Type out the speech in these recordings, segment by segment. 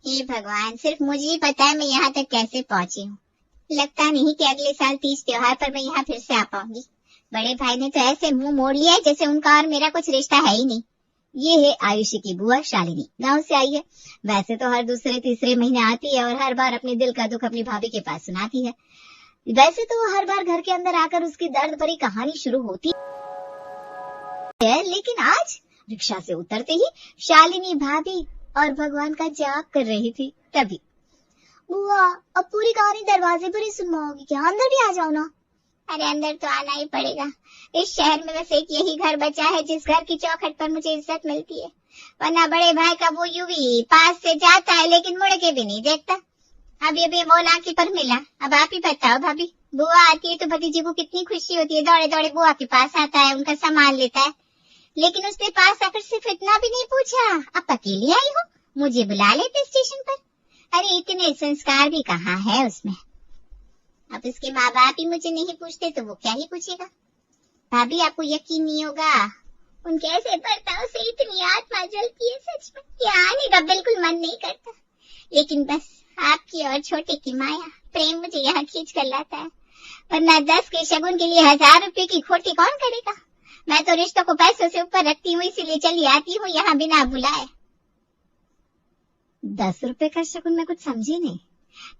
हे भगवान, सिर्फ मुझे ही पता है मैं यहाँ तक कैसे पहुंची हूँ। लगता नहीं कि अगले साल तीज त्योहार पर मैं यहाँ फिर से आ पाऊंगी। बड़े भाई ने तो ऐसे मुंह मोड़ लिया है जैसे उनका और मेरा कुछ रिश्ता है ही नहीं। ये है आयुषी की बुआ शालिनी, गांव से आई है। वैसे तो हर दूसरे तीसरे महीने आती है और हर बार अपने दिल का दुख अपनी भाभी के पास सुनाती है। वैसे तो हर बार घर के अंदर आकर उसकी दर्द भरी कहानी शुरू होती है, लेकिन आज रिक्शा से उतरते ही शालिनी भाभी और भगवान का जाप कर रही थी। तभी बुआ, अब पूरी कहानी दरवाजे पर ही सुनवाओगी क्या? अंदर भी आ जाओ ना। अरे अंदर तो आना ही पड़ेगा। इस शहर में बस एक यही घर बचा है जिस घर की चौखट पर मुझे इज्जत मिलती है, वरना बड़े भाई का वो यूं ही पास से जाता है लेकिन मुड़ के भी नहीं देखता। अभी अभी वो नाकी पर मिला। अब आप ही बताओ भाभी, बुआ आती है तो भतीजी को कितनी खुशी होती है, दौड़े दौड़े बुआ के पास आता है, उनका सामान लेता है। लेकिन उसने पास आकर सिर्फ इतना भी नहीं पूछा, आप अकेली आई हो, मुझे बुला लेते स्टेशन पर। अरे इतने संस्कार भी कहाँ है उसमें। अब उसके माँ बाप ही मुझे नहीं पूछते तो वो क्या ही पूछेगा। भाभी आपको यकीन नहीं होगा, उनके ऐसे बर्ताव से इतनी आत्मा जलती है, सच में यहाँ आने का बिल्कुल मन नहीं करता। लेकिन बस आपकी और छोटे की माया प्रेम मुझे यहाँ खींच कर लाता है, वरना 10 के शगुन के लिए 1000 रुपए की खोटी कौन करेगा। मैं तो रिश्तों को पैसों से ऊपर रखती हूँ, इसीलिए चली आती हूँ यहाँ बिना बुलाए। 10 रुपए का शगुन मैं कुछ समझी नहीं।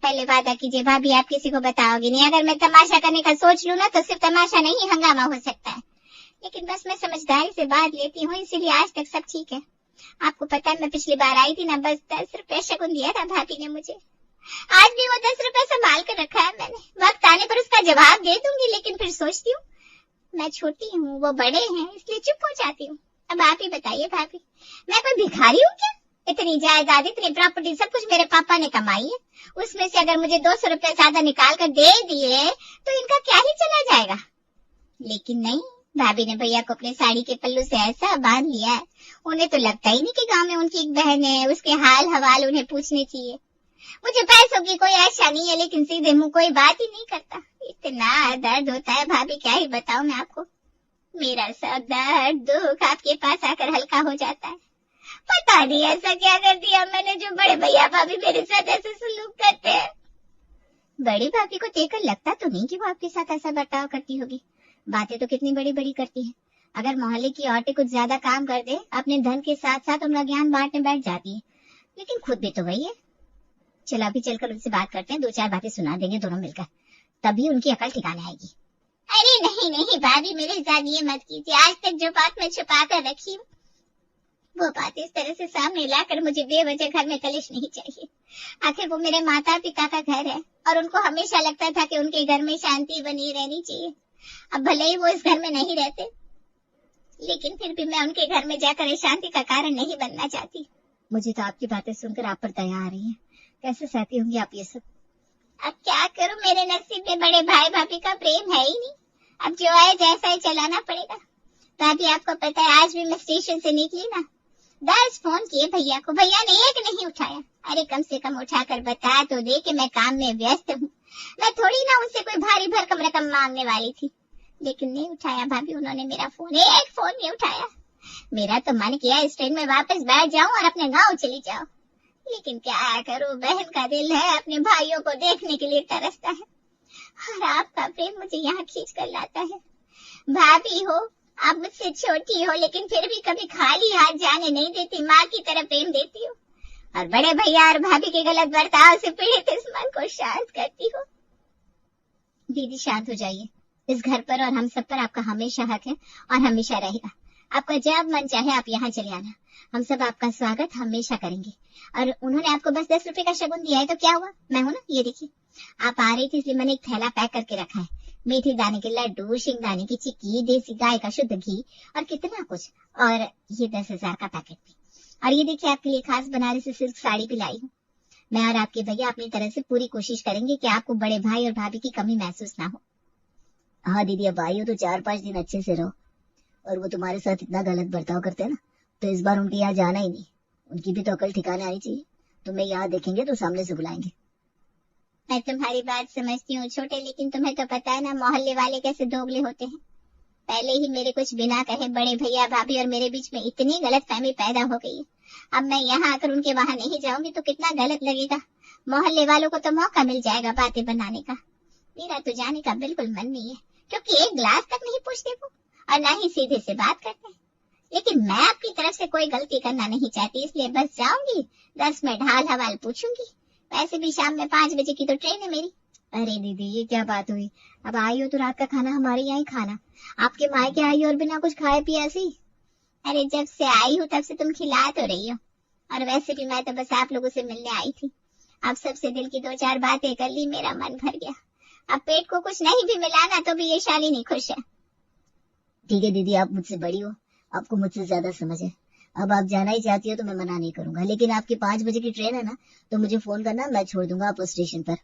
पहले वादा कीजिए भाभी, आप किसी को बताओगी नहीं। अगर मैं तमाशा करने का सोच लूँ ना तो सिर्फ तमाशा नहीं हंगामा हो सकता है। लेकिन बस मैं समझदारी से बात लेती हूँ, इसीलिए आज तक सब ठीक है। आपको पता है मैं पिछली बार आई थी ना, बस 10 रुपए शगुन दिया था भाभी ने मुझे। आज भी वो 10 रुपए संभाल कर रखा है मैंने। वक्त आने पर उसका जवाब दे दूंगी, लेकिन फिर सोचती हूँ मैं छोटी हूँ, वो बड़े हैं, इसलिए चुप हो जाती हूँ। अब आप ही बताइए भाभी, मैं कोई भिखारी हूँ क्या? इतनी जायदाद, इतनी प्रॉपर्टी सब कुछ मेरे पापा ने कमाई है। उसमें से अगर मुझे 200 रुपए ज्यादा निकाल कर दे दिए तो इनका क्या ही चला जाएगा। लेकिन नहीं, भाभी ने भैया को अपने साड़ी के पल्लू से ऐसा बांध लिया है, उन्हें तो लगता ही नहीं कि गांव में उनकी एक बहन है, उसके हाल हवाल उन्हें पूछने चाहिए। मुझे पैसों की कोई आशा नहीं है, लेकिन सीधे मुंह कोई बात ही नहीं करता। इतना दर्द होता है भाभी, क्या ही बताऊं मैं आपको। मेरा सब दर्द दुख आपके पास आकर हल्का हो जाता है। पता नहीं ऐसा क्या कर दिया मैंने जो बड़े भैया भाभी मेरे साथ ऐसे सलूक करते हैं। बड़ी भाभी को देखकर लगता तो नहीं कि वो आपके साथ ऐसा बर्ताव करती होगी। बातें तो कितनी बड़ी बड़ी करती है। अगर मोहल्ले की औरतें कुछ ज्यादा काम कर दे, अपने धन के साथ साथ उनका ज्ञान बांटने बैठ जाती है, लेकिन खुद भी तो वही है। चलो अभी चलकर उनसे बात करते हैं, 2-4 बातें सुना देंगे दोनों मिलकर, तभी उनकी अकल ठिकाने आएगी। अरे नहीं नहीं भाभी, मेरे साथ ये मत कीजिए। आज तक जो बात मैं छुपा कर रखी हूँ वो बात इस तरह से सामने लाकर मुझे बेवजह घर में कलेश नहीं चाहिए। आखिर वो मेरे माता पिता का घर है और उनको हमेशा लगता था कि उनके घर में शांति बनी रहनी चाहिए। अब भले ही वो इस घर में नहीं रहते, लेकिन फिर भी मैं उनके घर में जाकर शांति का कारण नहीं बनना चाहती। मुझे तो आपकी बातें सुनकर आप पर दया आ रही है। कैसे सहती होंगी आप ये सब? अब क्या करूं, मेरे नसीब में बड़े भाई भाभी का प्रेम है ही नहीं। अब जो आए जैसा ही चलाना पड़ेगा। भाभी आपको पता है, आज भी मैं स्टेशन से निकली ना, 10 फोन किए भैया को, भैया ने एक नहीं उठाया। अरे कम से कम उठाकर बता तो दे कि मैं काम में व्यस्त हूँ। मैं थोड़ी ना उनसे कोई भारी भरकम रकम मांगने वाली थी, लेकिन नहीं उठाया भाभी उन्होंने मेरा फोन, एक फोन नहीं उठाया। मेरा तो मन किया इस ट्रेन में वापस बैठ जाऊं और अपने गाँव चली जाऊं, लेकिन क्या करूं, बहन का दिल है, अपने भाइयों को देखने के लिए तरसता है और आपका प्रेम मुझे यहाँ खींच कर लाता है। भाभी हो, आप मुझसे छोटी हो, लेकिन फिर भी कभी खाली हाथ जाने नहीं देती, माँ की तरह प्रेम देती हो और बड़े भैया और भाभी के गलत बर्ताव से पीड़ित इस मन को शांत करती हो। दीदी शांत हो जाइए। इस घर पर और हम सब पर आपका हमेशा हक है और हमेशा रहेगा। आपका जब मन चाहे आप यहाँ चले आना, हम सब आपका स्वागत हमेशा करेंगे। और उन्होंने आपको बस 10 रुपए का शगुन दिया है तो क्या हुआ, मैं हूं ना, ये देखिए। आप आ रही थी इसलिए मैंने एक थैला पैक करके रखा है। मेथी दाने के लड्डू, शिंगदाने की चिक्की, देसी गाय का शुद्ध घी और कितना कुछ, और ये 10,000 का पैकेट भी। और ये देखिए आपके लिए खास बनारस से सिल्क साड़ी भी लाई हूँ। मैं और आपके भैया अपनी तरफ से पूरी कोशिश करेंगे कि आपको बड़े भाई और भाभी की कमी महसूस ना हो। हाँ दीदी, अब आई हो तो 4-5 दिन अच्छे से रहो। और वो तुम्हारे साथ इतना गलत बर्ताव करते हैं ना, तो इस बार उनके यहाँ जाना ही नहीं। उनकी भी तो अकल ठिकाने आनी चाहिए। तुम्हें यहाँ देखेंगे तो सामने से बुलाएंगे। मैं तुम्हारी बात समझती हूँ छोटे, लेकिन तुम्हें तो पता है ना मोहल्ले वाले कैसे दोगले होते हैं। पहले ही मेरे कुछ बिना कहे बड़े भैया भाभी और मेरे बीच में इतनी गलतफहमी पैदा हो गई है। अब मैं यहाँ आकर उनके वहां नहीं जाऊंगी तो कितना गलत लगेगा। मोहल्ले वालों को तो मौका मिल जाएगा बातें बनाने का। मेरा तो जाने का बिल्कुल मन नहीं है, क्योंकि एक गिलास तक नहीं पूछते वो, और ना ही सीधे से बात करते। लेकिन मैं अपनी तरफ से कोई गलती करना नहीं चाहती, इसलिए बस जाऊंगी, 10 मिनट हाल हवाल पूछूंगी। वैसे भी शाम में 5 बजे की तो ट्रेन है मेरी। अरे दीदी, ये क्या बात हुई? अब आई हो तो रात का खाना हमारे यहाँ ही खाना। आपके मायके आई और बिना कुछ खाए पिए ऐसी? अरे जब से आई हूँ तब से तुम खिला तो रही हो, और वैसे भी मैं तो बस आप लोगों से मिलने आई थी। अब सबसे दिल की 2-4 बातें कर ली, मेरा मन भर गया। अब पेट को कुछ नहीं भी मिलाना तो भी ये शालिनी खुश है। ठीक है दीदी, आप मुझसे बड़ी हो, आपको मुझसे ज्यादा समझ है। अब आप जाना ही चाहती हो तो मैं मना नहीं करूंगा, लेकिन आपकी 5 बजे की ट्रेन है ना, तो मुझे फोन करना, मैं छोड़ दूंगा आपको स्टेशन पर।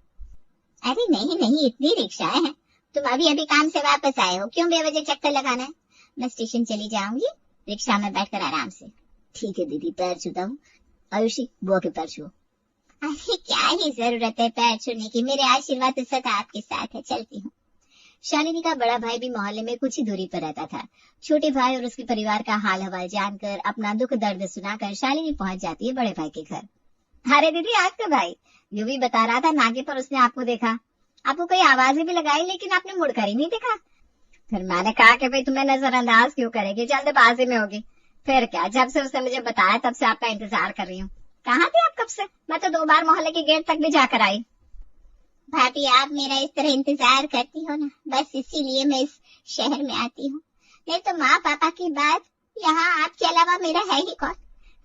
अरे नहीं नहीं, इतनी रिक्शाएं हैं, तुम अभी अभी काम से वापस आए हो, क्यों बेवजह चक्कर लगाना है? मैं स्टेशन चली जाऊंगी, रिक्शा में बैठकर आराम से। ठीक है दीदी, पैर छूता हूँ। आयुषी, बुआ के पैर छुओ। अरे क्या ही जरूरत है पैर छूने की, मेरे आशीर्वाद तो सदा आपके साथ है, चलती हूँ। शालिनी का बड़ा भाई भी मोहल्ले में कुछ ही दूरी पर रहता था। छोटे भाई और उसके परिवार का हाल हवाल जानकर, अपना दुख दर्द सुनाकर शालिनी पहुंच जाती है बड़े भाई के घर। अरे दीदी, आपका भाई यूं भी बता रहा था नाके पर उसने आपको देखा, आपको कोई आवाजें भी लगाई, लेकिन आपने मुड़कर ही नहीं देखा। फिर मैंने कहा कि भाई तुम्हें नजरअंदाज क्यों करेगी, जल्दबाजी में होगी। फिर क्या, जब से उसने मुझे बताया तब से आपका इंतजार कर रही हूँ। कहाँ थे आप कब से? मैं तो 2 बार मोहल्ले के गेट तक भी जाकर आई। भाभी, आप मेरा इस तरह इंतजार करती हो ना, बस इसीलिए मैं इस शहर में आती हूँ। नहीं तो माँ पापा की बात यहाँ आपके अलावा मेरा है ही कौन।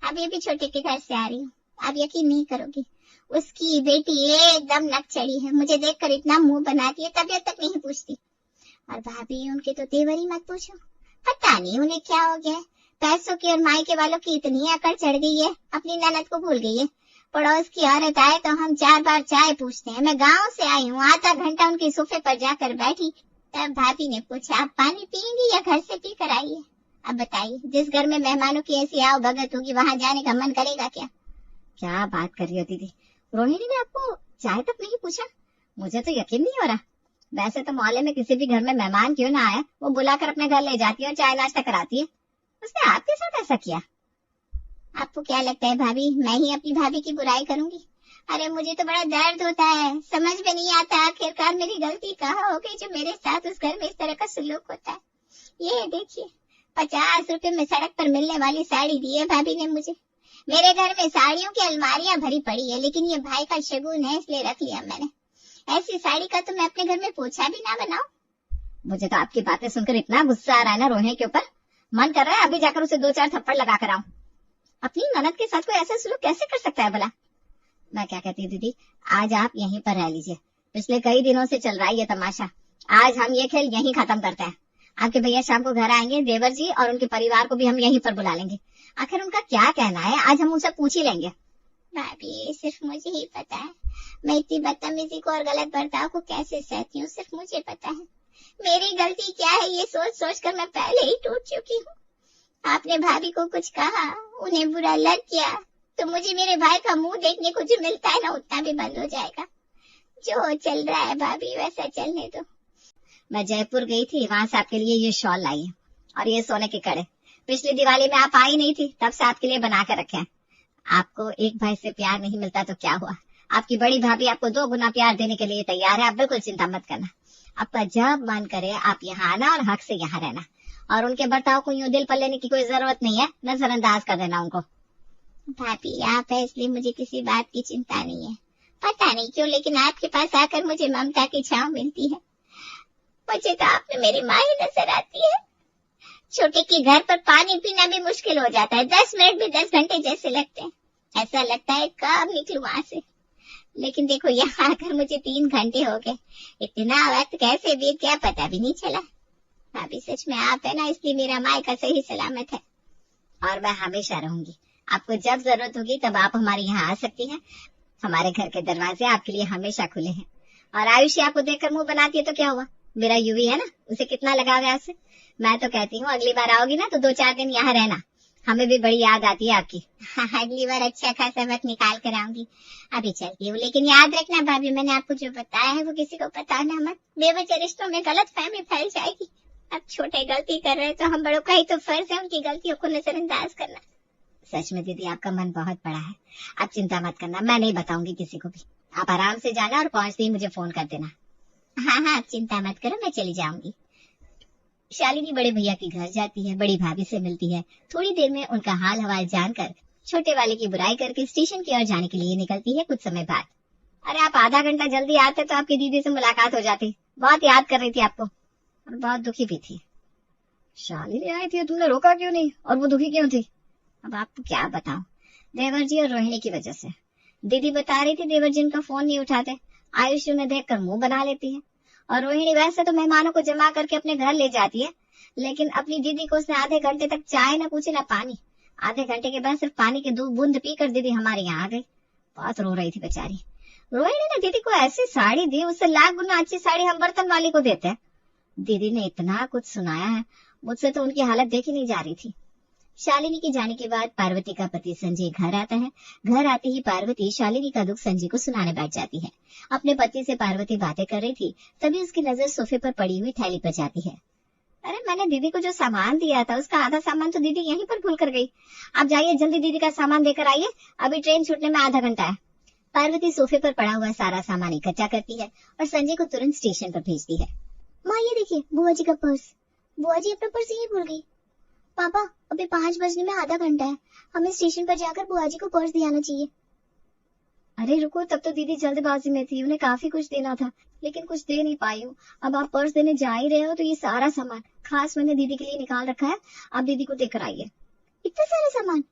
अब ये भी छोटे के घर से आ रही हूँ, आप यकीन नहीं करोगी, उसकी बेटी एकदम नक चढ़ी है, मुझे देखकर इतना मुंह बनाती है, तबीयत तक नहीं पूछती। और भाभी, उनके तो तेवर ही मत पूछो, पता नहीं उन्हें क्या हो गया है। पैसों की और मायके वालों की इतनी अकड़ चढ़ गई है, अपनी ननद को भूल गई है। पड़ोस की औरत आए तो हम 4 बार चाय पूछते हैं। मैं गांव से आई हूँ, आधा घंटा उनके सोफे पर जाकर बैठी, तब भाभी ने पूछा, आप पानी पियेंगी या घर से पी कर आई है? अब बताइए, जिस घर में मेहमानों की ऐसी आओ भगत होगी, वहां जाने का मन करेगा क्या? क्या बात कर रही हो दीदी, रोहिणी ने आपको चाय तक नहीं पूछा? मुझे तो यकीन नहीं हो रहा। वैसे तो मोहल्ले में किसी भी घर में मेहमान क्यों ना आए, वो बुलाकर अपने घर ले जाती है और चाय नाश्ता कराती है। उसने आपके साथ ऐसा किया? आपको क्या लगता है भाभी, मैं ही अपनी भाभी की बुराई करूंगी? अरे मुझे तो बड़ा दर्द होता है, समझ में नहीं आता आखिरकार मेरी गलती कहाँ हो गई जो मेरे साथ उस घर में इस तरह का सलूक होता है। ये देखिए, 50 रुपए में सड़क पर मिलने वाली साड़ी दी है भाभी ने मुझे। मेरे घर में साड़ियों की अलमारियां भरी पड़ी है, लेकिन ये भाई का शगुन है इसलिए रख लिया मैंने। ऐसी साड़ी का तो मैं अपने घर में पोछा भी ना बनाऊं। मुझे तो आपकी बातें सुनकर इतना गुस्सा आ रहा है ना रोहिणी के ऊपर, मन कर रहा है अभी जाकर उसे 2-4 थप्पड़ लगा कर आऊं। अपनी ननद के साथ कोई ऐसा सलूक कैसे कर सकता है भला? मैं क्या कहती हूँ दीदी, आज आप यहीं पर रह लीजिए, पिछले कई दिनों से चल रहा है ये तमाशा। आज हम ये खेल यहीं खत्म करते हैं। आपके भैया शाम को घर आएंगे, देवर जी और उनके परिवार को भी हम यहीं पर बुला लेंगे। आखिर उनका क्या कहना है आज हम उनसे पूछ ही लेंगे। भाभी, सिर्फ मुझे ही पता है मैं इतनी बदतमीजी को और गलत बर्ताव को कैसे सहती हूँ, सिर्फ मुझे पता है। मेरी गलती क्या है ये सोच सोच कर मैं पहले ही टूट चुकी हूँ। आपने भाभी को कुछ कहा, उन्हें बुरा लग गया, तो मुझे मेरे भाई का मुंह देखने को जो मिलता है ना, उतना भी बंद हो जाएगा। जो चल रहा है भाभी वैसा चलने दो। मैं जयपुर गई थी, वहां से आपके लिए ये शॉल लाई है और ये सोने के कड़े। पिछली दिवाली में आप आई नहीं थी, तब से आपके लिए बना कर रखे हैं। आपको एक भाई से प्यार नहीं मिलता तो क्या हुआ, आपकी बड़ी भाभी आपको 2 गुना प्यार देने के लिए तैयार है। आप बिल्कुल चिंता मत करना, आपका जब मन करे आप यहाँ आना और हक से यहाँ रहना, और उनके बर्ताव को यूं दिल पर लेने की कोई जरूरत नहीं है, नजरअंदाज कर देना उनको। भाभी, आप है इसलिए मुझे किसी बात की चिंता नहीं है। पता नहीं क्यों, लेकिन आपके पास आकर मुझे ममता की छांव मिलती है। मुझे तो आप में मेरी माँ ही नजर आती है। छोटे के घर पर पानी पीना भी मुश्किल हो जाता है, 10 मिनट भी 10 घंटे जैसे लगते हैं। ऐसा लगता है कब निकलूं वहां से। लेकिन देखो, यहाँ आकर मुझे 3 घंटे हो गए, इतना वक्त कैसे बीत गया पता भी नहीं चला। भाभी, सच में आप है ना, इसलिए मेरा मायका सही सलामत है। और मैं हमेशा रहूंगी, आपको जब जरूरत होगी तब आप हमारे यहाँ आ सकती हैं। हमारे घर के दरवाजे आपके लिए हमेशा खुले हैं। और आयुषी आपको देखकर मुंह बनाती है तो क्या हुआ, मेरा यूवी है ना, उसे कितना लगाव है आपसे। मैं तो कहती हूँ अगली बार आओगी ना तो 2-4 दिन यहाँ रहना, हमें भी बड़ी याद आती है आपकी। हाँ, अगली बार अच्छा खासा वक्त निकाल कर आऊंगी। अभी चलती हूँ, लेकिन याद रखना भाभी, मैंने आपको जो बताया है वो किसी को बताना मत, बेवजह रिश्तों में गलत फहमी फैल जाएगी। अब छोटे गलती कर रहे तो हम बड़ों का ही तो फर्ज है उनकी गलतियों को नजरअंदाज करना। सच में दीदी आपका मन बहुत बड़ा है। आप चिंता मत करना, मैं नहीं बताऊंगी किसी को भी। आप आराम से जाना और पहुंचते ही मुझे फोन कर देना। हाँ हाँ, आप चिंता मत करो, मैं चली जाऊंगी। शालिनी बड़े भैया के घर जाती है, बड़ी भाभी से मिलती है। थोड़ी देर में उनका हाल हवाल जानकर छोटे वाले की बुराई करके स्टेशन की ओर जाने के लिए निकलती है। कुछ समय बाद, अरे आप आधा घंटा जल्दी आते तो आपकी दीदी से मुलाकात हो जाती। बहुत याद कर रही थी आपको और बहुत दुखी भी थी। शालिनी आई थी, तुमने रोका क्यों नहीं? और वो दुखी क्यों थी? अब आपको क्या बताऊं, देवर जी और रोहिणी की वजह से। दीदी बता रही थी देवर जी उनका फोन नहीं उठाते। आयुष उन्हें देखकर मुंह बना लेती है। और रोहिणी वैसे तो मेहमानों को जमा करके अपने घर ले जाती है, लेकिन अपनी दीदी को उसने आधे घंटे तक चाय न पूछे न पानी। आधे घंटे के बाद सिर्फ पानी के 2 बूंद पीकर दीदी हमारे यहाँ आ गई। बहुत रो रही थी बेचारी। रोहिणी ने दीदी को ऐसी साड़ी दी, उससे लाख गुना अच्छी साड़ी हम बर्तन वाली को देते हैं। दीदी ने इतना कुछ सुनाया है, मुझसे तो उनकी हालत देखी नहीं जा रही थी। शालिनी के जाने के बाद पार्वती का पति संजय घर आता है। घर आते ही पार्वती शालिनी का दुख संजय को सुनाने बैठ जाती है। अपने पति से पार्वती बातें कर रही थी, तभी उसकी नजर सोफे पर पड़ी हुई थैली पर जाती है। अरे मैंने दीदी को जो सामान दिया था उसका आधा सामान तो दीदी यहीं पर भूल कर गई। आप जाइए जल्दी दीदी का सामान देकर आइए, अभी ट्रेन छूटने में आधा घंटा है। पार्वती सोफे पर पड़ा हुआ सारा सामान इकट्ठा करती है और संजय को तुरंत स्टेशन पर भेजती है। माँ ये देखिए बुआ जी का पर्स। बुआ जी अपना पर्स यहीं भूल गई। पापा अभी 5 बजने में आधा घंटा है, हमें स्टेशन पर जाकर बुआ जी को पर्स दिलाना चाहिए। अरे रुको, तब तो दीदी जल्दबाजी में थी, उन्हें काफी कुछ देना था, लेकिन कुछ दे नहीं पाई हूँ। अब आप पर्स देने जा ही रहे हो तो ये सारा सामान खास मैंने दीदी के लिए निकाल रखा है, आप दीदी को देकर आइए। इतने सारे सामान?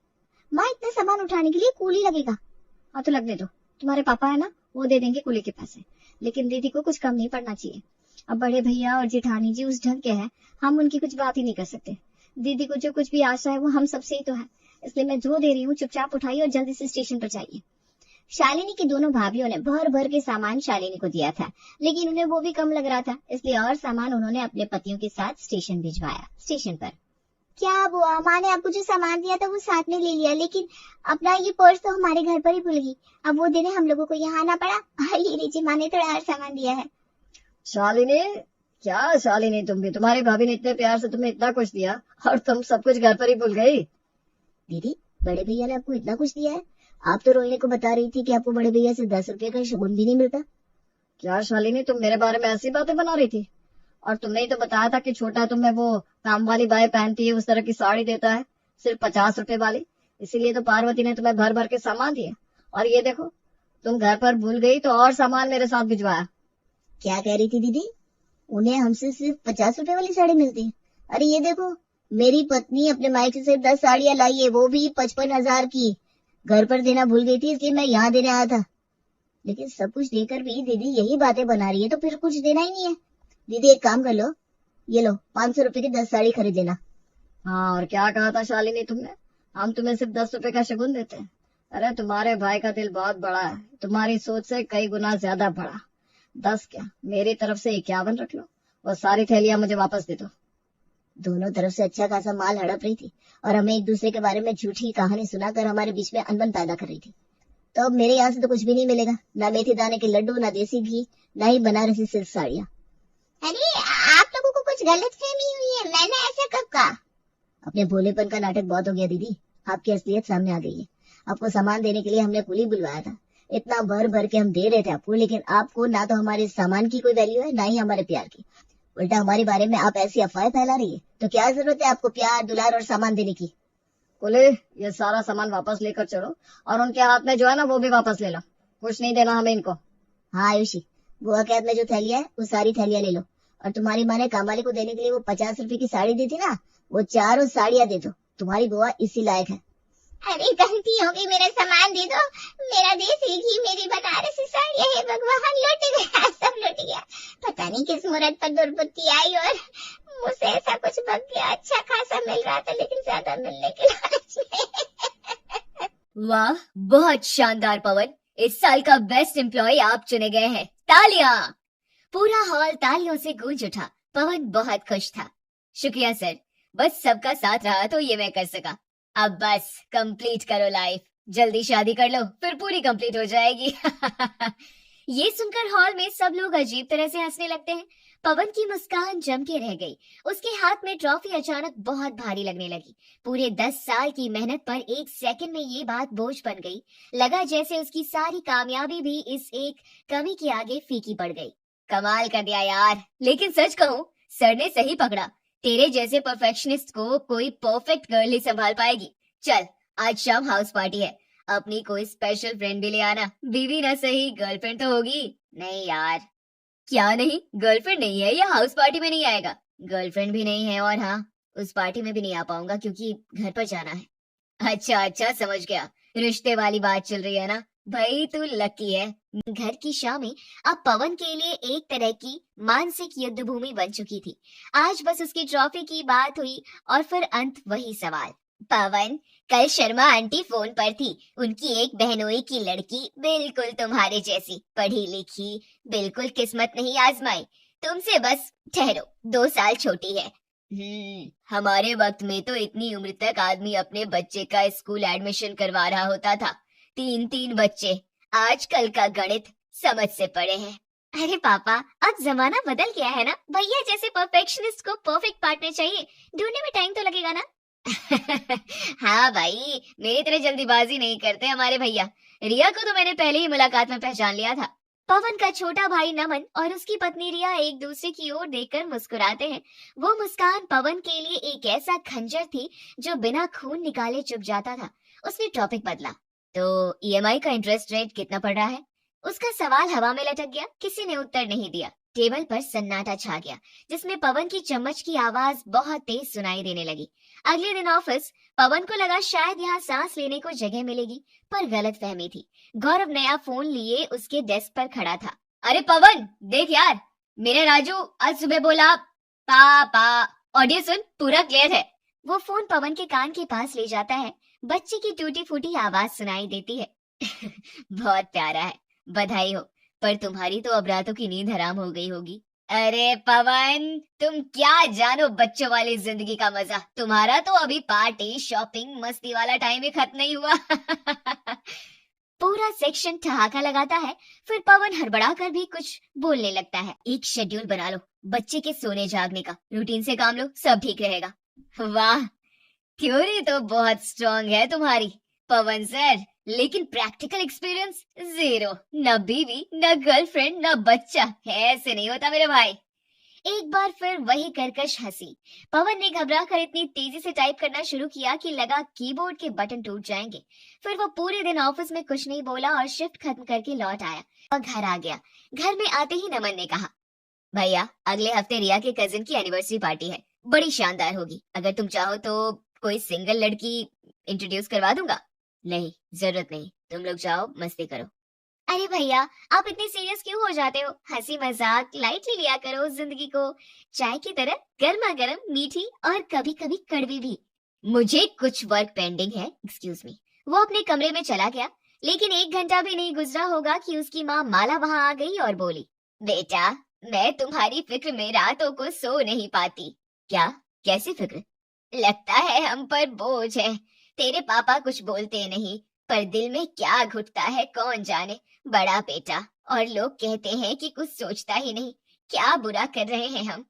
माँ इतने सामान उठाने के लिए कूली लगेगा। हाँ तो लगने दो, तुम्हारे पापा है ना, वो दे देंगे कुली के पैसे, लेकिन दीदी को कुछ कम नहीं पड़ना चाहिए। अब बड़े भैया और जेठानी जी उस ढंग के हैं, हम उनकी कुछ बात ही नहीं कर सकते। दीदी को जो कुछ भी आशा है वो हम सबसे ही तो है, इसलिए मैं जो दे रही हूँ चुपचाप उठाइए और जल्दी से स्टेशन पर जाइए। शालिनी की दोनों भाभियों ने भर भर के सामान शालिनी को दिया था, लेकिन उन्हें वो भी कम लग रहा था, इसलिए और सामान उन्होंने अपने पतियों के साथ स्टेशन भिजवाया। स्टेशन पर क्या बुआ, माँ ने आपको जो सामान दिया था वो साथ में ले लिया, लेकिन अपना ये पर्स तो हमारे घर पर ही भूल गई। अब वो देने हम लोगों को यहाँ आना पड़ा। ये लीजिए, माँ ने थोड़ा और सामान दिया है। शालिनी, क्या शालिनी तुम भी, तुम्हारी भाभी ने इतने प्यार से तुम्हें इतना कुछ दिया और तुम सब कुछ घर पर ही भूल गई। दीदी बड़े भैया ने आपको इतना कुछ दिया है? आप तो रोहिणी को बता रही थी कि आपको बड़े भैया से 10 रुपए का शगुन भी नहीं मिलता। क्या शालिनी, तुम मेरे बारे में ऐसी बातें बना रही थी? और तुमने ही तो बताया था कि छोटा तुम्हें वो काम वाली बाई पहनती है उस तरह की साड़ी देता है, सिर्फ 50 रुपए वाली, इसीलिए तो पार्वती ने तुम्हें भर भर के सामान दिए। और ये देखो, तुम घर पर भूल गई तो और सामान मेरे साथ भिजवाया। क्या कह रही थी दीदी? उन्हें हमसे सिर्फ 50 रुपए वाली साड़ी मिलती है? अरे ये देखो, मेरी पत्नी अपने मायके से 10 साड़ियां लाई है, वो भी 55,000 की। घर पर देना भूल गई थी इसलिए मैं यहाँ देने आया था। लेकिन सब कुछ देकर भी दीदी यही बातें बना रही है, तो फिर कुछ देना ही नहीं है। दीदी एक काम कर लो, ये लो 500 रुपए की 10 साड़ी खरीद लेना। हाँ, और क्या कहा था शालिनी तुमने? हम तुम्हें सिर्फ 10 रुपए का शगुन देते हैं। अरे तुम्हारे भाई का दिल बहुत बड़ा है, तुम्हारी सोच से कई गुना ज्यादा बड़ा। 10 क्या, मेरी तरफ से 51 रख लो, वो सारी थैलियां मुझे वापस दे दो। दोनों तरफ से अच्छा खासा माल हड़प रही थी और हमें एक दूसरे के बारे में झूठी कहानी सुनाकर हमारे बीच में अनबन पैदा कर रही थी। तो अब मेरे यहाँ से तो कुछ भी नहीं मिलेगा, ना मेथी दाने के लड्डू, ना देसी घी, ना ही बनारसी सिल्क साड़ियाँ। अरे आप लोगों को कुछ गलतफहमी हुई है, मैंने ऐसा कब कहा? अपने भोलेपन का नाटक बहुत हो गया दीदी, आपकी असलियत सामने आ गई है। आपको सामान देने के लिए हमने कुली बुलवाया था, इतना भर भर के हम दे रहे थे आपको, लेकिन आपको ना तो हमारे सामान की कोई वैल्यू है, ना ही हमारे प्यार की। उल्टा हमारे बारे में आप ऐसी अफवाहें फैला रही है, तो क्या जरूरत है आपको प्यार, दुलार और सामान देने की? कुले, ये सारा सामान वापस लेकर चलो और उनके हाथ में जो है ना वो भी वापस ले लो, कुछ नहीं देना हमें इनको। हाँ आयुषी, बुआ के हाथ में जो थैलियां है वो सारी थैलियां ले लो, और तुम्हारी माँ ने कामाली को देने के लिए वो 50 रुपए की साड़ी दी थी ना, वो चारों साड़ियां दे दो। तुम्हारी बुआ इसी लायक है। अरे गलती हो गई, मेरा सामान दे दो। मेरा देसी घी, मेरी बनारसी साड़ियाँ है, भगवान लुट गया, सब लुट गया। पता नहीं किस मुहूर्त पर दुर्बुद्धि आई और मुझसे ऐसा कुछ बक गया। अच्छा खासा मिल रहा था लेकिन ज्यादा मिलने के लालच में। वाह, बहुत शानदार पवन, इस साल का बेस्ट एम्प्लॉय आप चुने गए हैं। तालियां! पूरा हॉल तालियों से गूंज उठा। पवन बहुत खुश था। शुक्रिया सर, बस सबका साथ रहा तो ये मैं कर सका। अब बस कंप्लीट करो लाइफ, जल्दी शादी कर लो, फिर पूरी कंप्लीट हो जाएगी। ये सुनकर हॉल में सब लोग अजीब तरह से हंसने लगते हैं। पवन की मुस्कान जम के रह गई। उसके हाथ में ट्रॉफी अचानक बहुत भारी लगने लगी। पूरे 10 साल की मेहनत पर एक सेकंड में ये बात बोझ बन गई। लगा जैसे उसकी सारी कामयाबी भी इस एक कमी के आगे फीकी पड़ गई। कमाल कर दिया यार। लेकिन सच कहूं, सर ने सही पकड़ा। तेरे जैसे परफेक्शनिस्ट को कोई परफेक्ट गर्ल ही संभाल पाएगी। चल, आज शाम हाउस पार्टी है। अपनी कोई स्पेशल फ्रेंड भी ले आना। बीवी ना सही, गर्लफ्रेंड तो होगी। नहीं यार। क्या नहीं? गर्लफ्रेंड नहीं है या हाउस पार्टी में नहीं आएगा? गर्लफ्रेंड भी नहीं है, और हाँ, उस पार्टी में भी नहीं आ पाऊंगा क्योंकि घर पर जाना है। अच्छा, समझ गया। रिश्ते वाली बात चल रही है ना? भाई तू लकी है। घर की शामें अब पवन के लिए एक तरह की मानसिक युद्ध भूमि बन चुकी थी। आज बस उसकी ट्रॉफी की बात हुई और फिर अंत वही सवाल। पवन, कल शर्मा आंटी फोन पर थी। उनकी एक बहनोई की लड़की बिल्कुल तुम्हारे जैसी, पढ़ी लिखी, बिल्कुल किस्मत नहीं आजमाई। तुमसे बस ठहरो 2 साल छोटी है। हमारे वक्त में तो इतनी उम्र तक आदमी अपने बच्चे का स्कूल एडमिशन करवा रहा होता था। 3 बच्चे। आजकल का गणित समझ से परे है। अरे पापा, अब जमाना बदल गया है ना। भैया जैसे परफेक्शनिस्ट को परफेक्ट पार्टनर चाहिए। ढूंढने में टाइम तो लगेगा ना। हाँ भाई, मेरी तरह जल्दीबाजी नहीं करते हमारे भैया। रिया को तो मैंने पहले ही मुलाकात में पहचान लिया था। पवन का छोटा भाई नमन और उसकी पत्नी रिया एक दूसरे की ओर देखकर मुस्कुराते हैं। वो मुस्कान पवन के लिए एक ऐसा खंजर थी जो बिना खून निकाले चुभ जाता था। उसने टॉपिक बदला। तो ईएमआई का इंटरेस्ट रेट कितना पड़ रहा है? उसका सवाल हवा में लटक गया। किसी ने उत्तर नहीं दिया। टेबल पर सन्नाटा छा गया, जिसमें पवन की चम्मच की आवाज बहुत तेज सुनाई देने लगी। अगले दिन ऑफिस, पवन को लगा शायद यहाँ सांस लेने को जगह मिलेगी, पर गलतफहमी थी। गौरव नया फोन लिए उसके डेस्क पर खड़ा था। अरे पवन, देख यार, मेरा राजू आज सुबह बोला पापा। ऑडियो सुन, पूरा क्लियर है। वो फोन पवन के कान के पास ले जाता है। बच्चे की टूटी फूटी आवाज सुनाई देती है। बहुत प्यारा है, बधाई हो। पर तुम्हारी तो अब रातों की नींद हराम हो गई होगी। अरे पवन, तुम क्या जानो बच्चों वाली जिंदगी का मजा। तुम्हारा तो अभी पार्टी, शॉपिंग, मस्ती वाला टाइम ही खत्म नहीं हुआ। पूरा सेक्शन ठहाका लगाता है। फिर पवन हड़बड़ा कर भी कुछ बोलने लगता है। एक शेड्यूल बना लो बच्चे के सोने जागने का, रूटीन से काम लो, सब ठीक रहेगा। वाह, थ्योरी तो बहुत स्ट्रांग है तुम्हारी पवन सर, लेकिन प्रैक्टिकल एक्सपीरियंस जीरो। न बीवी, न गर्लफ्रेंड, न बच्चा। ऐसे नहीं होता मेरे भाई। एक बार फिर वही कर्कश हंसी। पवन ने घबरा कर इतनी तेजी से टाइप करना शुरू किया कि लगा कीबोर्ड के बटन टूट जाएंगे। फिर वो पूरे दिन ऑफिस में कुछ नहीं बोला और शिफ्ट खत्म करके लौट आया और घर आ गया। घर में आते ही नमन ने कहा, भैया अगले हफ्ते रिया के कजिन की एनिवर्सरी पार्टी है, बड़ी शानदार होगी। अगर तुम चाहो तो कोई सिंगल लड़की इंट्रोड्यूस करवा दूंगा। नहीं, जरूरत नहीं, तुम लोग जाओ, मस्ती करो। अरे भैया, आप इतने सीरियस क्यों हो जाते हो? हंसी मजाक लाइटली लिया करो जिंदगी को, चाय की तरह गर्मा गर्म, मीठी और कभी कभी कड़वी भी। मुझे कुछ वर्क पेंडिंग है, एक्सक्यूज मी। वो अपने कमरे में चला गया, लेकिन 1 घंटा भी नहीं गुजरा होगा कि उसकी माँ माला वहाँ आ गई और बोली, बेटा मैं तुम्हारी फिक्र में रातों को सो नहीं पाती। क्या? कैसी फिक्र? लगता है हम पर बोझ है। तेरे पापा कुछ बोलते नहीं, पर दिल में क्या घुटता है कौन जाने। बड़ा बेटा, और लोग कहते हैं कि कुछ सोचता ही नहीं। क्या बुरा कर रहे हैं हम।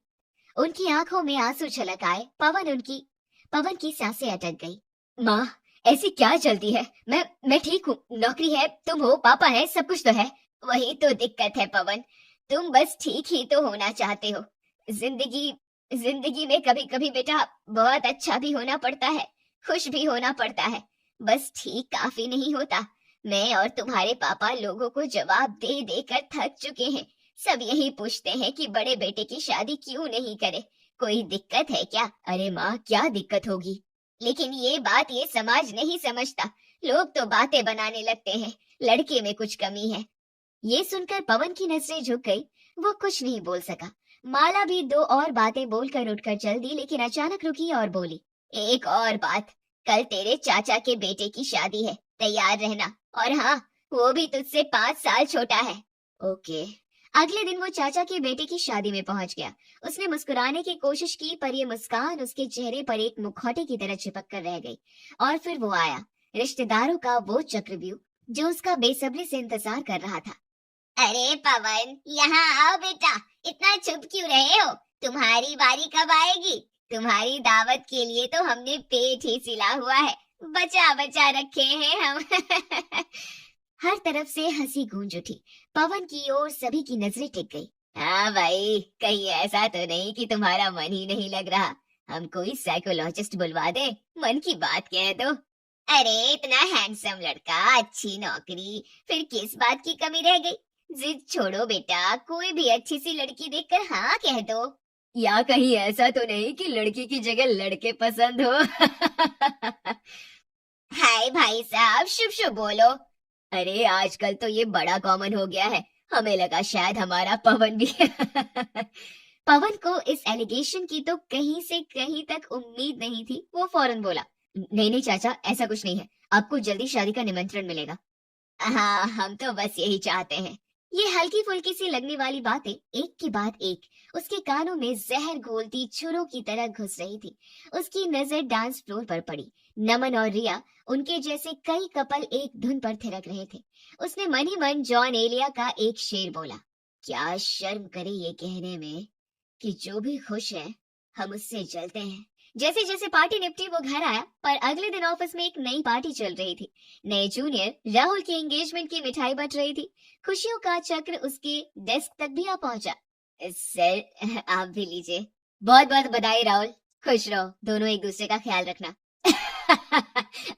उनकी आंखों में आंसू छलक आए। पवन की सांसें अटक गई। माँ, ऐसी क्या चलती है? मैं ठीक हूँ, नौकरी है, तुम हो, पापा है, सब कुछ तो है। वही तो दिक्कत है पवन, तुम बस ठीक ही तो होना चाहते हो। जिंदगी में कभी कभी बेटा बहुत अच्छा भी होना पड़ता है, खुश भी होना पड़ता है, बस ठीक काफी नहीं होता। मैं और तुम्हारे पापा लोगों को जवाब दे देकर थक चुके हैं। सब यही पूछते हैं कि बड़े बेटे की शादी क्यों नहीं करे, कोई दिक्कत है क्या? अरे माँ, क्या दिक्कत होगी? लेकिन ये बात ये समाज नहीं समझता। लोग तो बातें बनाने लगते हैं, लड़के में कुछ कमी है। ये सुनकर पवन की नजरें झुक गई। वो कुछ नहीं बोल सका। माला भी 2 और बातें बोलकर उठकर चल दी, लेकिन अचानक रुकी और बोली, एक और बात, कल तेरे चाचा के बेटे की शादी है, तैयार रहना। और हाँ, वो भी तुझसे 5 साल छोटा है। ओके। अगले दिन वो चाचा के बेटे की शादी में पहुंच गया। उसने मुस्कुराने की कोशिश की, पर ये मुस्कान उसके चेहरे पर एक मुखौटे की तरह चिपक कर रह गई। और फिर वो आया, रिश्तेदारों का वो चक्रव्यूह जो उसका बेसब्री से इंतजार कर रहा था। अरे पवन, यहाँ आओ बेटा, इतना चुप क्यों रहे हो? तुम्हारी बारी कब आएगी? तुम्हारी दावत के लिए तो हमने पेट ही सिला हुआ है, बचा बचा रखे हैं हम। हर तरफ से हंसी गूंज उठी। पवन की ओर सभी की नजरें टिक गई। हाँ भाई, कहीं ऐसा तो नहीं कि तुम्हारा मन ही नहीं लग रहा? हम कोई साइकोलॉजिस्ट बुलवा दे, मन की बात कह दो। अरे इतना हैंडसम लड़का, अच्छी नौकरी, फिर किस बात की कमी रह गई? जिद छोड़ो बेटा, कोई भी अच्छी सी लड़की देखकर हाँ कह दो। या कहीं ऐसा तो नहीं कि लड़की की जगह लड़के पसंद हो? हाय भाई साहब, शुभ शुभ बोलो। अरे आजकल तो ये बड़ा कॉमन हो गया है, हमें लगा शायद हमारा पवन भी। पवन को इस एलिगेशन की तो कहीं से कहीं तक उम्मीद नहीं थी। वो फौरन बोला, नहीं नहीं चाचा, ऐसा कुछ नहीं है, आपको जल्दी शादी का निमंत्रण मिलेगा। हाँ, हम तो बस यही चाहते हैं। ये हल्की फुल्की सी लगने वाली बातें एक के बाद एक उसके कानों में जहर घोलती छुरों की तरह घुस रही थी। उसकी नजर डांस फ्लोर पर पड़ी। नमन और रिया, उनके जैसे कई कपल एक धुन पर थिरक रहे थे। उसने मन ही मन जॉन एलिया का एक शेर बोला, क्या शर्म करे ये कहने में कि जो भी खुश है हम उससे जलते हैं। जैसे जैसे पार्टी निपटी वो घर आया, पर अगले दिन ऑफिस में एक नई पार्टी चल रही थी। नए जूनियर राहुल की एंगेजमेंट की मिठाई बट रही थी। खुशियों का चक्र उसके डेस्क तक भी आ पहुंचा। सर आप भी लीजिए। बहुत बहुत बधाई राहुल, खुश रहो, दोनों एक दूसरे का ख्याल रखना।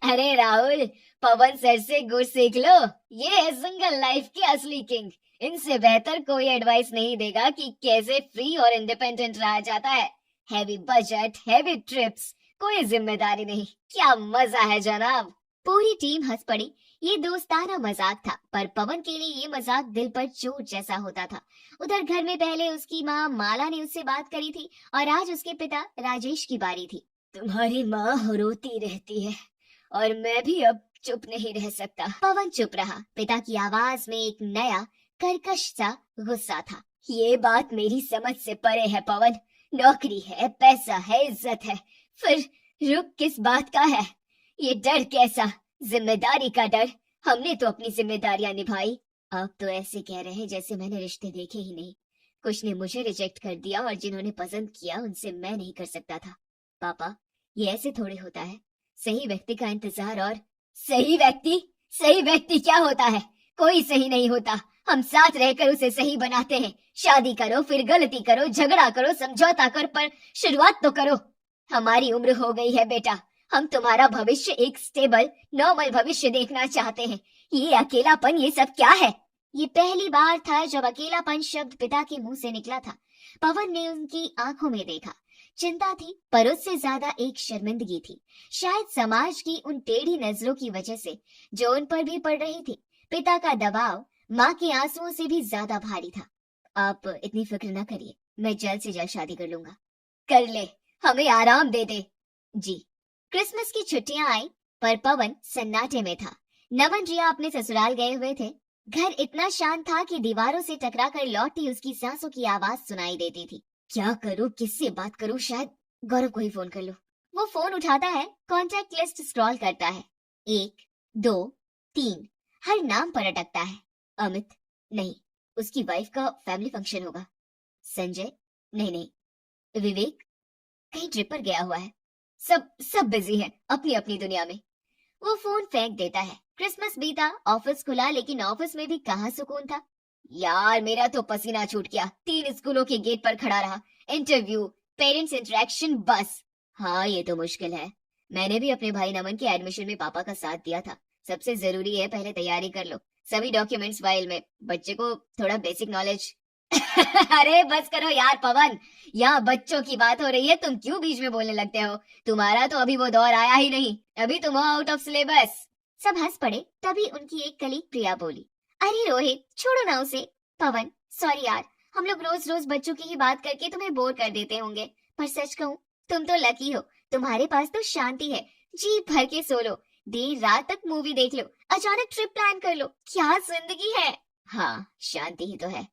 अरे राहुल, पवन सर से गुड़ सीख लो, ये है सिंगल लाइफ की असली किंग। इनसे बेहतर कोई एडवाइस नहीं देगा कि कैसे फ्री और इंडिपेंडेंट रहा जाता है। हैवी बजट, हैवी ट्रिप्स, कोई जिम्मेदारी नहीं, क्या मजा है जनाब। पूरी टीम हंस पड़ी। ये दोस्ताना मजाक था, पर पवन के लिए ये मजाक दिल पर चोट जैसा होता था। उधर घर में पहले उसकी माँ माला ने उससे बात करी थी और आज उसके पिता राजेश की बारी थी। तुम्हारी माँ रोती रहती है और मैं भी अब चुप नहीं रह सकता। पवन चुप रहा। पिता की आवाज में एक नया कर्कश सा गुस्सा था। ये बात मेरी समझ से परे है पवन। नौकरी है, पैसा है, इज्जत है, फिर रुक किस बात का है? ये डर कैसा? जिम्मेदारी का डर। हमने तो अपनी जिम्मेदारियां निभाई। आप तो ऐसे कह रहे हैं जैसे मैंने रिश्ते देखे ही नहीं। कुछ ने मुझे रिजेक्ट कर दिया और जिन्होंने पसंद किया उनसे मैं नहीं कर सकता था। पापा, ये ऐसे थोड़े होता है। सही व्यक्ति का इंतजार। और सही व्यक्ति क्या होता है? कोई सही नहीं होता। हम साथ रहकर उसे सही बनाते हैं। शादी करो, फिर गलती करो, झगड़ा करो, समझौता कर, पर शुरुआत तो करो। हमारी उम्र हो गई है बेटा, हम तुम्हारा भविष्य एक स्टेबल नॉर्मल भविष्य देखना चाहते हैं। ये अकेलापन, ये सब क्या है? ये पहली बार था जब अकेलापन शब्द पिता के मुंह से निकला था। पवन ने उनकी आंखों में देखा। चिंता थी, पर उससे ज्यादा एक शर्मिंदगी थी, शायद समाज की उन टेढ़ी नजरों की वजह से जो उन पर भी पड़ रही थी। पिता का दबाव माँ के आंसुओं से भी ज्यादा भारी था। आप इतनी फिक्र न करिए, मैं जल्द से जल्द शादी कर लूंगा। कर ले, हमें आराम दे दे। जी। क्रिसमस की छुट्टियां आई, पर पवन सन्नाटे में था। नमन रिया अपने ससुराल गए हुए थे। घर इतना शांत था कि दीवारों से टकराकर लौटती उसकी सांसों की आवाज सुनाई देती थी। क्या करूं, किससे बात करूं? शायद गौरव को ही फोन कर लो। वो फोन उठाता है, कॉन्टैक्ट लिस्ट स्क्रॉल करता है। 1, 2, 3, हर नाम पर अटकता है। अमित, नहीं, उसकी वाइफ का फैमिली फंक्शन होगा। संजय, नहीं। विवेक, कहीं ट्रिप पर गया हुआ है। सब बिजी हैं अपनी अपनी दुनिया में। वो फोन फेंक देता है। क्रिसमस बीता, ऑफिस खुला, लेकिन ऑफिस में भी कहाँ सुकून था। यार, मेरा तो पसीना छूट गया। 3 स्कूलों के गेट पर खड़ा रहा, इंटरव्यू, पेरेंट्स इंटरेक्शन, बस। हाँ, ये तो मुश्किल है। मैंने भी अपने भाई नमन के एडमिशन में पापा का साथ दिया था। सबसे जरूरी है पहले तैयारी कर लो, सभी डॉक्यूमेंट्स फाइल में, बच्चे को थोड़ा बेसिक नॉलेज। अरे बस करो यार पवन, यहाँ बच्चों की बात हो रही है, तुम क्यों बीच में बोलने लगते हो? तुम्हारा तो अभी वो दौर आया ही नहीं, अभी तुम हो आउट ऑफ सिलेबस। सब हंस पड़े। तभी उनकी एक कलीग प्रिया बोली, अरे रोहित, छोड़ो ना उसे। पवन, सॉरी यार, हम लोग रोज रोज बच्चों की ही बात करके तुम्हें बोर कर देते होंगे, पर सच कहूँ तुम तो लकी हो, तुम्हारे पास तो शांति है। जी भर के सो लो, देर रात तक मूवी देख लो, अचानक ट्रिप प्लान कर लो, क्या जिंदगी है। हाँ, शांति ही तो है,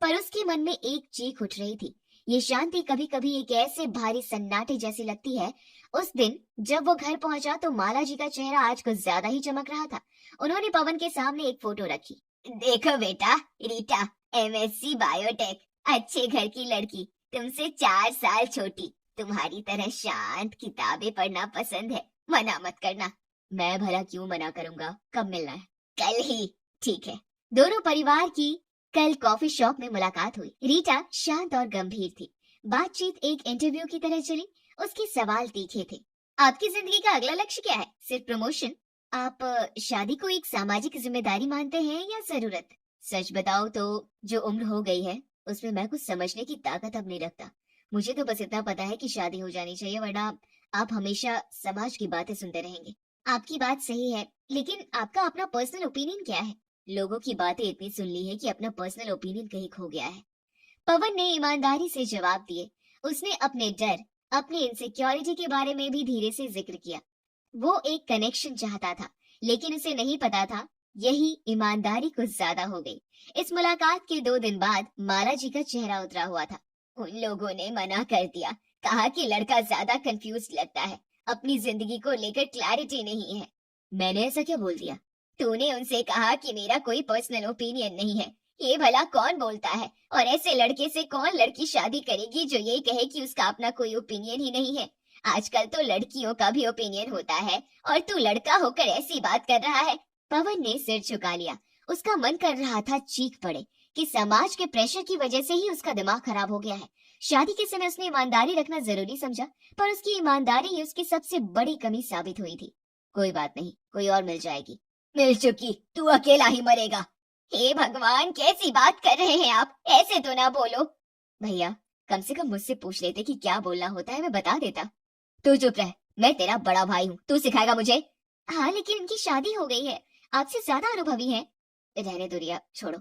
पर उसके मन में एक चीख उठ रही थी। ये शांति कभी कभी एक ऐसे भारी सन्नाटे जैसी लगती है। उस दिन जब वो घर पहुंचा तो माला जी का चेहरा आज कुछ ज्यादा ही चमक रहा था। उन्होंने पवन के सामने एक फोटो रखी। देखो बेटा, रीटा MSc बायोटेक, अच्छे घर की लड़की, तुमसे 4 साल छोटी, तुम्हारी तरह शांत किताबें पढ़ना पसंद है, मना मत करना। मैं भला क्यों मना करूंगा, कब मिलना है? कल ही। ठीक है। दोनों परिवार की कल कॉफी शॉप में मुलाकात हुई। रीटा शांत और गंभीर थी। बातचीत एक इंटरव्यू की तरह चली। उसके सवाल तीखे थे। आपकी जिंदगी का अगला लक्ष्य क्या है? सिर्फ प्रमोशन? आप शादी को एक सामाजिक जिम्मेदारी मानते हैं या जरूरत? सच बताओ तो जो उम्र हो गई है उसमें मैं कुछ समझने की ताकत अब नहीं रखता। मुझे तो बस इतना पता है कि शादी हो जानी चाहिए, वरना आप हमेशा समाज की बातें सुनते रहेंगे। आपकी बात सही है, लेकिन आपका अपना पर्सनल ओपिनियन क्या है? लोगों की बातें इतनी सुन ली है कि अपना पर्सनल ओपिनियन कहीं खो गया है। पवन ने ईमानदारी से जवाब दिए। उसने अपने डर, अपनी इनसिक्योरिटी के बारे में भी धीरे से जिक्र किया। वो एक कनेक्शन चाहता था, लेकिन उसे नहीं पता था यही ईमानदारी कुछ ज्यादा हो गई। इस मुलाकात के 2 दिन बाद माला जी का चेहरा उतरा हुआ था। उन लोगों ने मना कर दिया, कहा कि लड़का ज्यादा कंफ्यूज लगता है, अपनी जिंदगी को लेकर क्लैरिटी नहीं है। मैंने ऐसा क्या बोल दिया? तूने उनसे कहा कि मेरा कोई पर्सनल ओपिनियन नहीं है। ये भला कौन बोलता है? और ऐसे लड़के से कौन लड़की शादी करेगी जो ये कहे कि उसका अपना कोई ओपिनियन ही नहीं है? आजकल तो लड़कियों का भी ओपिनियन होता है, और तू लड़का होकर ऐसी बात कर रहा है। पवन ने सिर झुका लिया। उसका मन कर रहा था चीख पड़े कि समाज के प्रेशर की वजह से ही उसका दिमाग खराब हो गया है। शादी के समय उसने ईमानदारी रखना जरूरी समझा, पर उसकी ईमानदारी ही उसकी सबसे बड़ी कमी साबित हुई थी। कोई बात नहीं, कोई और मिल जाएगी। मिल चुकी, तू अकेला ही मरेगा। हे भगवान, कैसी बात कर रहे हैं आप? ऐसे तो ना बोलो। भैया, कम से कम मुझसे पूछ लेते कि क्या बोलना होता है, मैं बता देता। तू चुप रह, मैं तेरा बड़ा भाई हूँ, तू सिखाएगा मुझे? हाँ, लेकिन इनकी शादी हो गई है, आपसे ज्यादा अनुभवी है। रहने दो रिया, छोड़ो।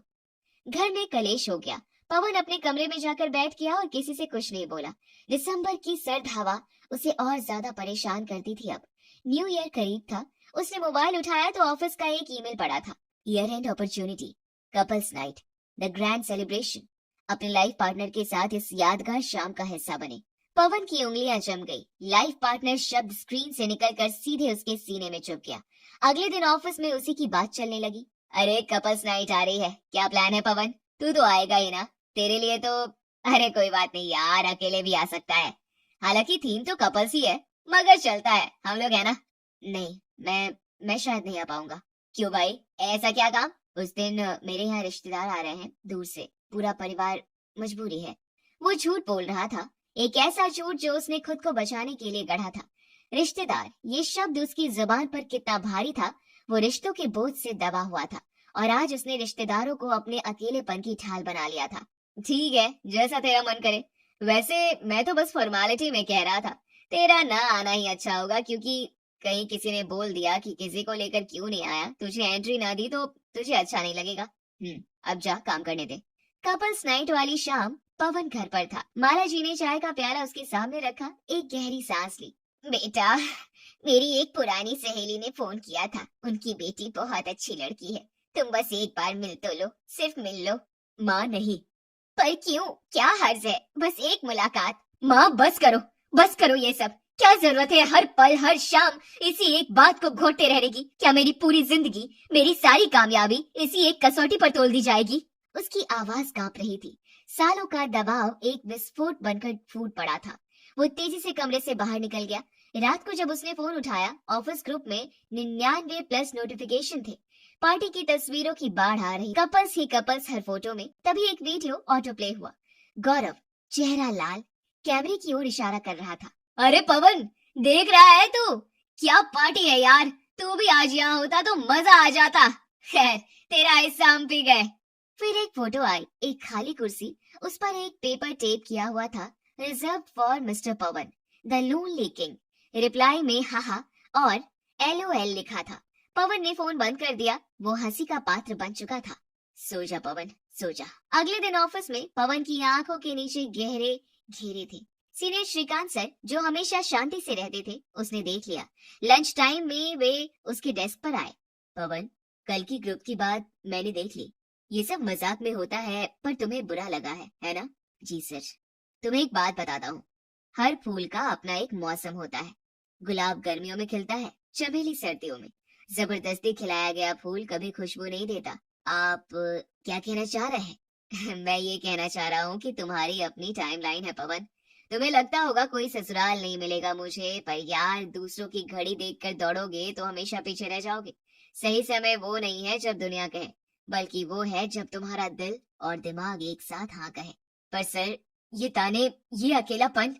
घर में कलेश हो गया। पवन अपने कमरे में जाकर बैठ गया और किसी से कुछ नहीं बोला। दिसंबर की सर्द हवा उसे और ज्यादा परेशान करती थी। अब न्यू ईयर करीब था। उसने मोबाइल उठाया तो ऑफिस का एक ईमेल पड़ा था। Year and opportunity, couples night, the grand celebration. अपने लाइफ पार्टनर के साथ इस यादगार शाम का हिस्सा बने। पवन की उंगलियां जम गई। लाइफ पार्टनर शब्द स्क्रीन से निकलकर सीधे उसके सीने में चुभ गया। अगले दिन ऑफिस में उसी की बात चलने लगी। अरे कपल्स नाइट आ रही है, क्या प्लान है पवन? तू तो आएगा ही ना, तेरे लिए तो। अरे कोई बात नहीं यार, अकेले भी आ सकता है। हालांकि थीम तो कपल्स ही है, मगर चलता है, हम लोग है ना। नहीं, मैं शायद नहीं आ पाऊंगा। क्यों भाई, ऐसा क्या काम? उस दिन मेरे यहाँ रिश्तेदार आ रहे हैं दूर से, पूरा परिवार, मजबूरी है। वो झूठ बोल रहा था, एक ऐसा झूठ जो उसने खुद को बचाने के लिए गढ़ा था। रिश्तेदार, ये शब्द उसकी जुबान पर कितना भारी था। वो रिश्तों के बोझ से दबा हुआ था, और आज उसने रिश्तेदारों को अपने अकेलेपन की ढाल बना लिया था। ठीक है, जैसा तेरा मन करे। वैसे मैं तो बस फॉर्मेलिटी में कह रहा था, तेरा ना आना ही अच्छा होगा, क्योंकि कहीं किसी ने बोल दिया कि किसी को लेकर क्यों नहीं आया, तुझे एंट्री ना दी तो तुझे अच्छा नहीं लगेगा। अब जा, काम करने दे। कपल्स नाइट वाली शाम पवन घर पर था। माला जी ने चाय का प्याला उसके सामने रखा, एक गहरी सांस ली। बेटा, मेरी एक पुरानी सहेली ने फोन किया था, उनकी बेटी बहुत अच्छी लड़की है, तुम बस एक बार मिल तो लो, सिर्फ मिल लो। माँ नहीं। पर क्यों, क्या हर्ज है? बस एक मुलाकात। माँ बस करो ये सब। क्या जरूरत है हर पल हर शाम इसी एक बात को घोटते रहने की? क्या मेरी पूरी जिंदगी, मेरी सारी कामयाबी इसी एक कसौटी पर तोल दी जाएगी? उसकी आवाज कांप रही थी। सालों का दबाव एक विस्फोट बनकर फूट पड़ा था। वो तेजी से कमरे से बाहर निकल गया। रात को जब उसने फोन उठाया, ऑफिस ग्रुप में 99+ नोटिफिकेशन थे। पार्टी की तस्वीरों की बाढ़ आ रही, कपल्स ही कपल्स हर फोटो में। तभी एक वीडियो ऑटो प्ले हुआ। गौरव, चेहरा लाल, कैमरे की ओर इशारा कर रहा था। अरे पवन, देख रहा है तू? क्या पार्टी है यार, तू भी आज यहाँ होता तो मजा आ जाता। खैर, तेरा हिस्सा हम पी गए। फिर एक फोटो आई, एक खाली कुर्सी, उस पर एक पेपर टेप किया हुआ था, reserve for mister Pawan, the lonely king. Reply में हाहा और LOL लिखा था। पवन ने फोन बंद कर दिया। वो हंसी का पात्र बन चुका था। सो जा पवन, सो जा। अगले दिन ऑफिस में पवन की आंखों के नीचे गहरे घेरे थे। सीनियर श्रीकांत सर, जो हमेशा शांति से रहते थे, उसने देख लिया। लंच टाइम में वे उसके डेस्क पर आए। पवन, कल की ग्रुप की बात मैंने देख ली। ये सब मजाक में होता है, पर तुम्हें बुरा लगा है ना? जी सर। तुम्हें एक बात बताता हूँ, हर फूल का अपना एक मौसम होता है। गुलाब गर्मियों में खिलता है, चमेली सर्दियों में। जबरदस्ती खिलाया गया फूल कभी खुशबू नहीं देता, आप क्या कहना चाह रहे हैं? मैं ये कहना चाह रहा हूँ कि तुम्हारी अपनी टाइमलाइन है पवन। तुम्हें लगता होगा कोई ससुराल नहीं मिलेगा मुझे, पर यार दूसरों की घड़ी देखकर दौड़ोगे तो हमेशा पीछे रह जाओगे। सही समय वो नहीं है जब दुनिया कहे, बल्कि वो है जब तुम्हारा दिल और दिमाग एक साथ हाँ कहे। पर सर, ये ताने, ये अकेलापन,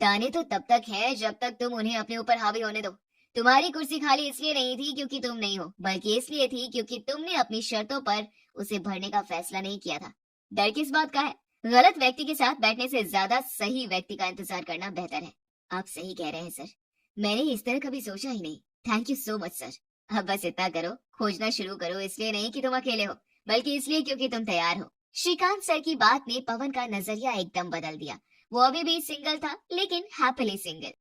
ताने तो तब तक है जब तक तुम उन्हें अपने ऊपर हावी होने दो। तुम्हारी कुर्सी खाली इसलिए नहीं थी क्योंकि तुम नहीं हो, बल्कि इसलिए थी क्योंकि तुमने अपनी शर्तों पर उसे भरने का फैसला नहीं किया था। डर किस बात का है? गलत व्यक्ति के साथ बैठने से ज्यादा सही व्यक्ति का इंतजार करना बेहतर है। आप सही कह रहे हैं सर, मैंने इस तरह कभी सोचा ही नहीं। Thank you so much sir. अब बस इतना करो, खोजना शुरू करो, इसलिए नहीं कि तुम अकेले हो, बल्कि इसलिए क्योंकि तुम तैयार हो। श्रीकांत सर की बात ने पवन का नजरिया एकदम बदल दिया। वो अभी भी सिंगल था, लेकिन हैप्पीली सिंगल।